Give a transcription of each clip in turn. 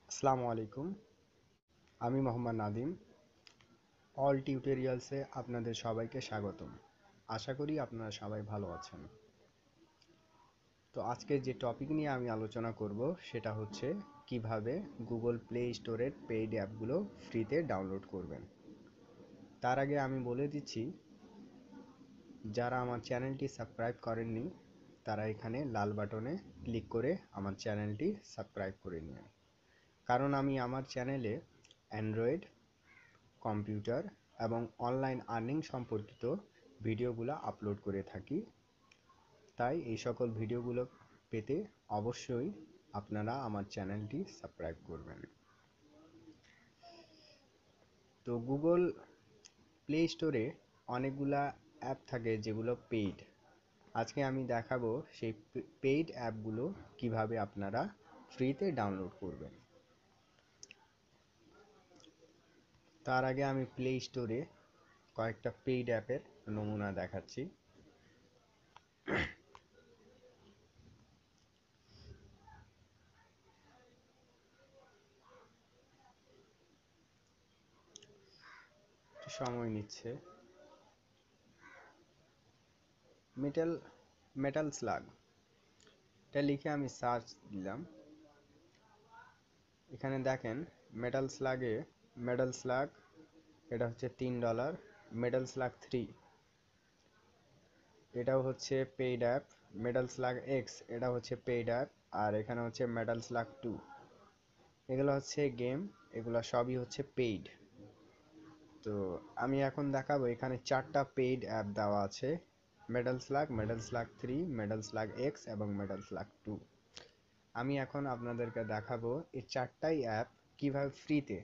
আসসালামু আলাইকুম। আমি মোহাম্মদ নাদিম। অল টিউটোরিয়ালসে আপনাদের সবাইকে স্বাগতম। আশা করি আপনারা সবাই ভালো আছেন। তো আজকে যে টপিক নিয়ে আমি আলোচনা করব সেটা হচ্ছে কিভাবে গুগল প্লে স্টোরের পেইড অ্যাপগুলো ফ্রিতে ডাউনলোড করবেন। তার আগে আমি বলে দিচ্ছি, যারা আমার চ্যানেলটি সাবস্ক্রাইব করেননি তারা এখানে লাল বাটনে ক্লিক করে আমার চ্যানেলটি সাবস্ক্রাইব করে নিন। কারণ আমি আমার চ্যানেলে অ্যান্ড্রয়েড, কম্পিউটার এবং অনলাইন আর্নিং সম্পর্কিত ভিডিওগুলো আপলোড করে থাকি। তাই এই সকল ভিডিওগুলো পেতে অবশ্যই আপনারা আমার চ্যানেলটি সাবস্ক্রাইব করবেন। তো গুগল প্লে স্টোরে অনেকগুলা অ্যাপ থাকে যেগুলো পেইড। আজকে আমি দেখাবো সেই পেইড অ্যাপগুলো কিভাবে আপনারা ফ্রিতে ডাউনলোড করবেন। তার আগে আমি প্লে স্টোরে কয়েকটা পেইড অ্যাপের নমুনা দেখাচ্ছি। সময় নিচ্ছে। মেটাল মেটাল স্লাগ এটা লিখে আমি সার্চ দিলাম। এখানে দেখেন মেটাল স্লাগ এটা হচ্ছে $3। মেটাল স্লাগ 3 এটাও হচ্ছে paid app. Metal slug x এটা হচ্ছে পেইড অ্যাপ। আর এখানে হচ্ছে মেটাল স্লাগ 2, এগুলো হচ্ছে গেম। এগুলো সবই হচ্ছে পেইড। তো আমি এখন দেখাবো, এখানে 4টা পেইড অ্যাপ দেওয়া আছে: metal slug 3, metal slug x এবং মেটাল স্লাগ 2। আমি এখন আপনাদেরকে দেখাবো এই 4টাই অ্যাপ কিভাবে ফ্রিতে,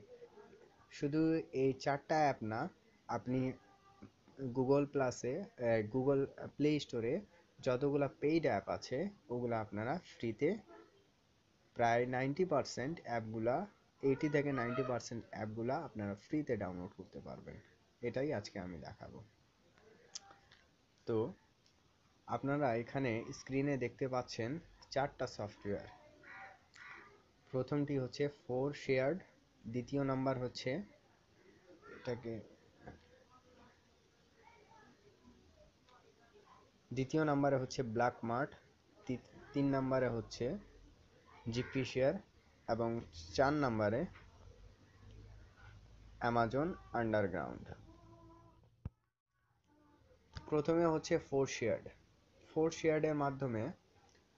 শুধু এই 4টা অ্যাপ না, আপনি গুগল প্লে স্টোরে যতগুলো পেইড অ্যাপ আছে ওগুলো আপনারা ফ্রিতে প্রায় 90% অ্যাপগুলা, 80 থেকে 90% অ্যাপগুলা আপনারা ফ্রিতে ডাউনলোড করতে পারবেন। এটাই আজকে আমি দেখাবো। তো আপনারা এখানে স্ক্রিনে দেখতে পাচ্ছেন 4টা সফটওয়্যার। প্রথমটি হচ্ছে ফোর শেয়ার্ড, দ্বিতীয় নাম্বার হচ্ছে এটাকে দ্বিতীয় নাম্বারে হচ্ছে ব্ল্যাক মার্ট, 3 নাম্বারে হচ্ছে জিপি শেয়ার এবং 4 নাম্বারে অ্যামাজন আন্ডারগ্রাউন্ড। প্রথমে হচ্ছে ফোর শেয়ার্ডের মাধ্যমে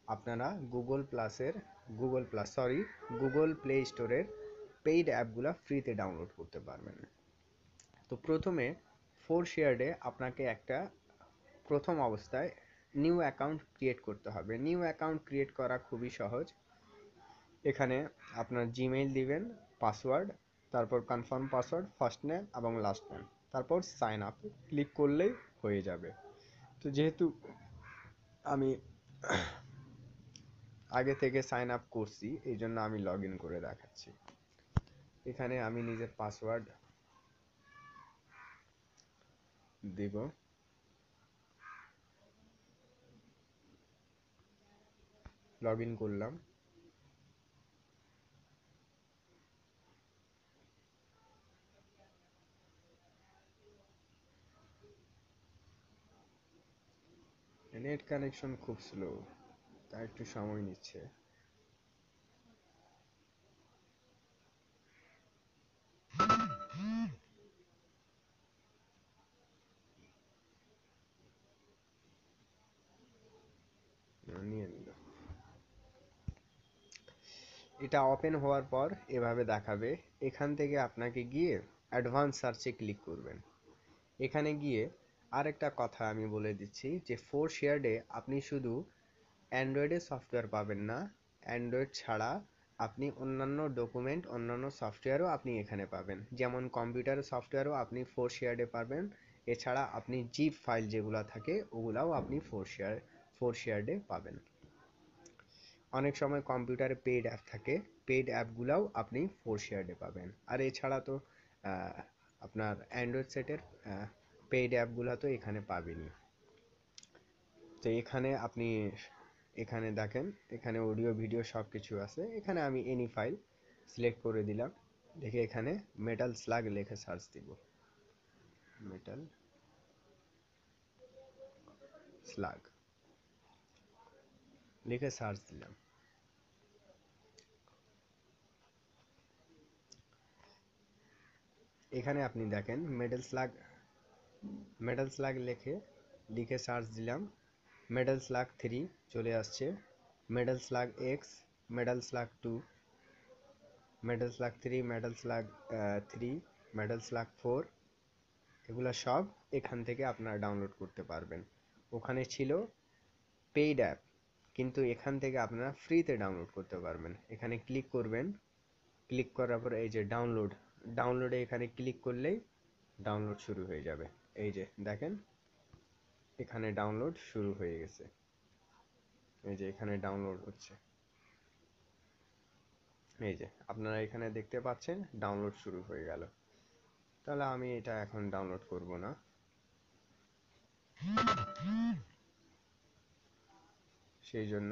আপনারা গুগল প্লে স্টোরের পেইড অ্যাপগুলো ফ্রিতে ডাউনলোড করতে পারবেন। তো প্রথমে ফোর শেয়ার্ডে আপনাকে একটা প্রথম অবস্থায় নিউ অ্যাকাউন্ট ক্রিয়েট করতে হবে। নিউ অ্যাকাউন্ট ক্রিয়েট করা খুবই সহজ। এখানে আপনার জিমেইল দিবেন, পাসওয়ার্ড, তারপর কনফার্ম পাসওয়ার্ড, ফার্স্ট নেম এবং লাস্ট নেম, তারপর সাইন আপ ক্লিক করলেই হয়ে যাবে। তো যেহেতু আমি আগে থেকে সাইন আপ করছি এই জন্য আমি লগ ইন করে দেখাচ্ছি। এখানে আমি নিজের পাসওয়ার্ড দিব। লগ ইন করলাম। নেট কানেকশন খুব স্লো, তাই একটু সময় নিচ্ছে। নিয়ে নিল। এটা ওপেন হওয়ার পর এভাবে দেখাবে। এখান থেকে আপনাকে গিয়ে অ্যাডভান্স সার্চে ক্লিক করবেন। এখানে গিয়ে আরেকটা কথা আমি বলে দিচ্ছি যে ফোর শেয়ার্ডে আপনি শুধু অ্যান্ড্রয়েডের সফটওয়্যার পাবেন না, অ্যান্ড্রয়েড ছাড়া আপনি অন্যান্য সফটওয়্যারও আপনি এখানে পাবেন। যেমন কম্পিউটারের সফটওয়্যারও আপনি ফোর শেয়ার্ডে পাবেন। এছাড়া আপনি জিপ ফাইল যেগুলো থাকে ওগুলাও আপনি ফোর শেয়ার্ডে পাবেন। অনেক সময় কম্পিউটারে পেইড অ্যাপ থাকে, পেইড অ্যাপগুলাও আপনি ফোর শেয়ার্ডে পাবেন। আর এছাড়া তো আপনার অ্যান্ড্রয়েড সেটের পেইড অ্যাপগুলো তো এখানে পাবেনই। তো এখানে আপনি এখানে দেখেন, এখানে অডিও ভিডিও সব কিছু আছে। এখানে আমি এনি ফাইল সিলেক্ট করে দিলাম। দেখে এখানে মেটাল স্লাগ লিখে সার্চ দিব, মেটাল স্লাগ লিখে সার্চ দিলাম। এখানে আপনি দেখেন মেটাল স্লাগ লিখে সার্চ দিলাম। মেটাল স্লাগ 3 চলে আসছে, metal slug x, metal slug 2, metal slug 3, metal slug 3, metal slug 4, এগুলো সব এখান থেকে আপনারা ডাউনলোড করতে পারবেন। ওখানে ছিল পেইড অ্যাপ, কিন্তু এখান থেকে আপনারা ফ্রিতে ডাউনলোড করতে পারবেন। এখানে ক্লিক করবেন, ক্লিক করার পর এই যে ডাউনলোডে এখানে ক্লিক করলেই ডাউনলোড শুরু হয়ে যাবে। এই যে দেখেন এখানে ডাউনলোড শুরু হয়ে গেছে, এই যে এখানে ডাউনলোড হচ্ছে, এই যে আপনারা এখানে দেখতে পাচ্ছেন ডাউনলোড শুরু হয়ে গেল। তাহলে আমি এটা এখন ডাউনলোড করব না, সেই জন্য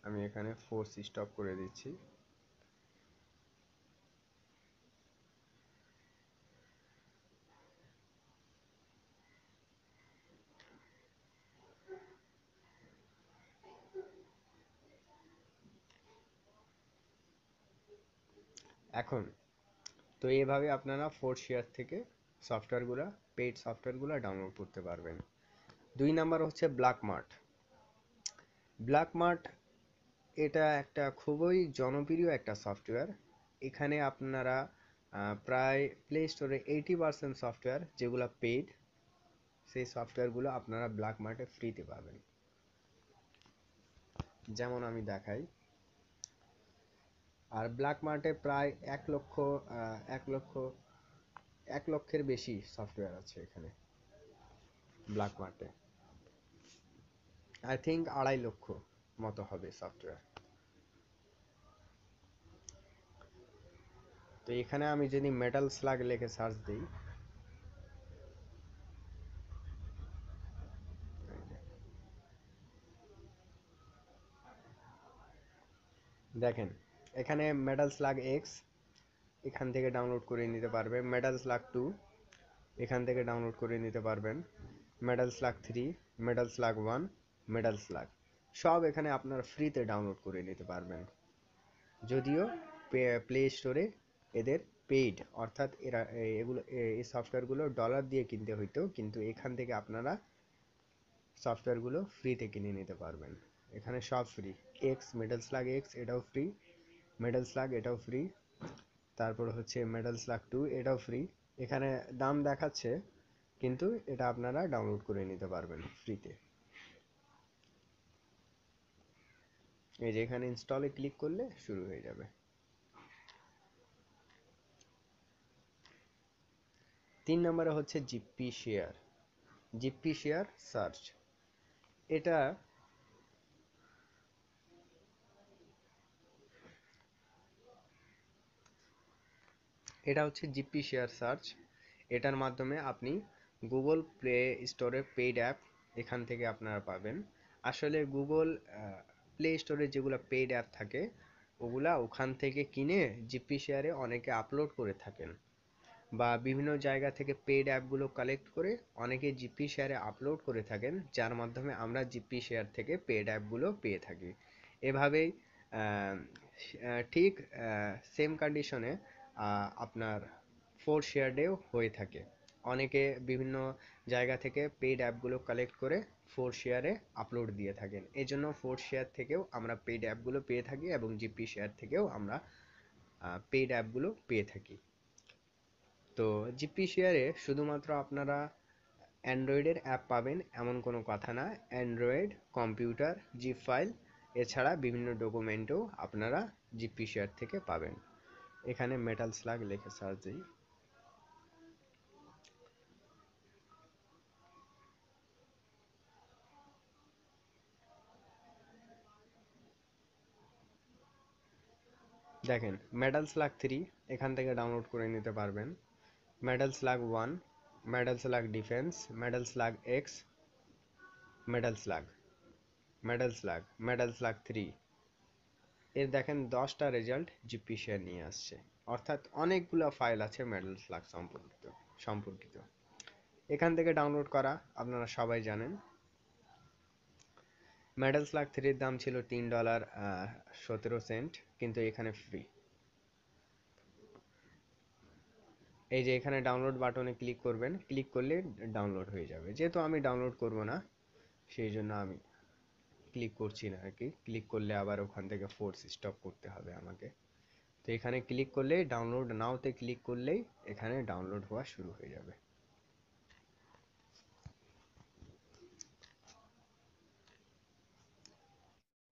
আমি এখানে ফোর্স স্টপ করে দিচ্ছি। এখন তো এইভাবে আপনারা ফোর্স শেয়ার থেকে সফটওয়্যারগুলো, পেইড সফটওয়্যারগুলো ডাউনলোড করতে পারবেন। 2 নাম্বার হচ্ছে ব্ল্যাক মার্ট। ব্ল্যাক মার্ট এটা একটা খুবই জনপ্রিয় একটা সফটওয়্যার। এখানে আপনারা প্রায় প্লে স্টোরে 80% সফটওয়্যার যেগুলো পেইড, সেই সফটওয়্যারগুলো আপনারা ব্ল্যাক মার্টে ফ্রিতে পাবেন। যেমন আমি দেখাই, আর ব্ল্যাক মার্টে প্রায় 1 লক্ষের বেশি সফটওয়্যার আছে এখানে ব্ল্যাক মার্টে। আই থিঙ্ক 2.5 লক্ষ মতো হবে সফটওয়্যার। তো এখানে আমি যদি মেটাল স্লাগ লিখে সার্চ দিই, দেখেন এখানে মেটাল স্লাগ এক্স এখান থেকে ডাউনলোড করে নিতে পারবে, মেটাল স্লাগ 2 এখান থেকে ডাউনলোড করে নিতে পারবেন, metal slug 3, metal slug 1, metal slug সব এখানে আপনার ফ্রিতে ডাউনলোড করে নিতে পারবেন। যদিও প্লে স্টোরে এদের পেইড, অর্থাৎ এই সফটওয়্যারগুলো ডলার দিয়ে কিনতে হইতো, কিন্তু এখান থেকে আপনারা সফটওয়্যারগুলো ফ্রিতে কিনে নিতে পারবেন। এখানে সব free. X, metal slug x এটাও ফ্রি, মেটাল স্লাগ এটাও ফ্রি, তারপর হচ্ছে মেটাল স্লাগ 2 এটাও ফ্রি। এখানে দাম দেখাচ্ছে, কিন্তু এটা আপনারা ডাউনলোড করে নিতে পারবেন ফ্রিতে। এই যে এখানে ইনস্টলে ক্লিক করলে শুরু হয়ে যাবে। 3 নম্বরে হচ্ছে GP share, GP share search. এটা এটা হচ্ছে জিপি শেয়ার সার্চ। এটার মাধ্যমে আপনি গুগল প্লে স্টোরে পেইড অ্যাপ এখান থেকে আপনারা পাবেন। আসলে গুগল প্লে স্টোরে যেগুলো পেইড অ্যাপ থাকে ওগুলা ওখান থেকে কিনে জিপি শেয়ারে অনেকে আপলোড করে থাকেন, বা বিভিন্ন জায়গা থেকে পেইড অ্যাপগুলো কালেক্ট করে অনেকে জিপি শেয়ারে আপলোড করে থাকেন, যার মাধ্যমে আমরা জিপি শেয়ার থেকে পেইড অ্যাপগুলো পেয়ে থাকি। এভাবেই ঠিক সেম কন্ডিশনে আপনার ফোর্স শেয়ারেও হয়ে থাকে। অনেকে বিভিন্ন জায়গা থেকে পেইড অ্যাপগুলো কালেক্ট করে ফোর্স শেয়ারে আপলোড দিয়ে থাকেন। এই জন্য ফোর্স শেয়ার থেকেও আমরা পেইড অ্যাপগুলো পেয়ে থাকি এবং জিপি শেয়ার থেকেও আমরা পেইড অ্যাপগুলো পেয়ে থাকি। তো জিপি শেয়ারে শুধুমাত্র আপনারা অ্যান্ড্রয়েডের অ্যাপ পাবেন এমন কোনো কথা না। অ্যান্ড্রয়েড, কম্পিউটার, জিপ ফাইল এছাড়া বিভিন্ন ডকুমেন্টও আপনারা জিপি শেয়ার থেকে পাবেন। এখানে মেটাল স্লাগ লিখে সার্চ দিই। দেখেন মেটাল স্লাগ 3 এখান থেকে ডাউনলোড করে নিতে পারবেন, metal slug 1, metal slug defence, metal slug x, metal slug medal slug 3 এর দেখেন 10টা রেজাল্ট জিপি শেয়ার নিয়ে আসছে, অর্থাৎ অনেকগুলো ফাইল আছে মেডাল স্লাগ সম্পর্কিত। এখান থেকে ডাউনলোড করা আপনারা সবাই জানেন। মেডাল স্লাগ 3 এর দাম ছিল $3.17, কিন্তু এখানে ফ্রি। এই যে এখানে ডাউনলোড বাটনে ক্লিক করবেন, ক্লিক করলে ডাউনলোড হয়ে যাবে। যেহেতু আমি ডাউনলোড করব না, সেই জন্য আমি ক্লিক করছি না আর কি। ক্লিক করলে আবার ওখান থেকে ফোর্স স্টপ করতে হবে আমাকে। তো এখানে ক্লিক করলেই, ডাউনলোড নাওতে ক্লিক করলেই এখানে ডাউনলোড হওয়া শুরু হয়ে যাবে।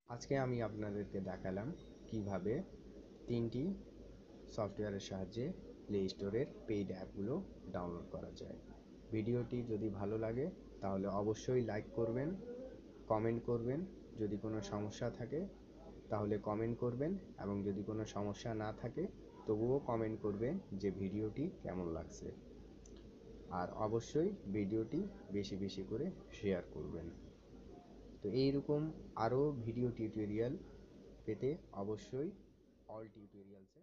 আজকে আমি আপনাদেরকে দেখালাম কিভাবে 3টি সফটওয়্যারের সাহায্যে প্লে স্টোরের পেইড অ্যাপগুলো ডাউনলোড করা যায়। ভিডিওটি যদি ভালো লাগে তাহলে অবশ্যই লাইক করবেন, কমেন্ট করবেন। যদি কোনো সমস্যা থাকে তাহলে কমেন্ট করবেন, এবং যদি কোনো সমস্যা না থাকে তবুও কমেন্ট করবেন যে ভিডিওটি কেমন লাগছে। আর অবশ্যই ভিডিওটি বেশি বেশি করে শেয়ার করবেন। তো এইরকম আরও ভিডিও টিউটোরিয়াল পেতে অবশ্যই অল টিউটোরিয়ালসে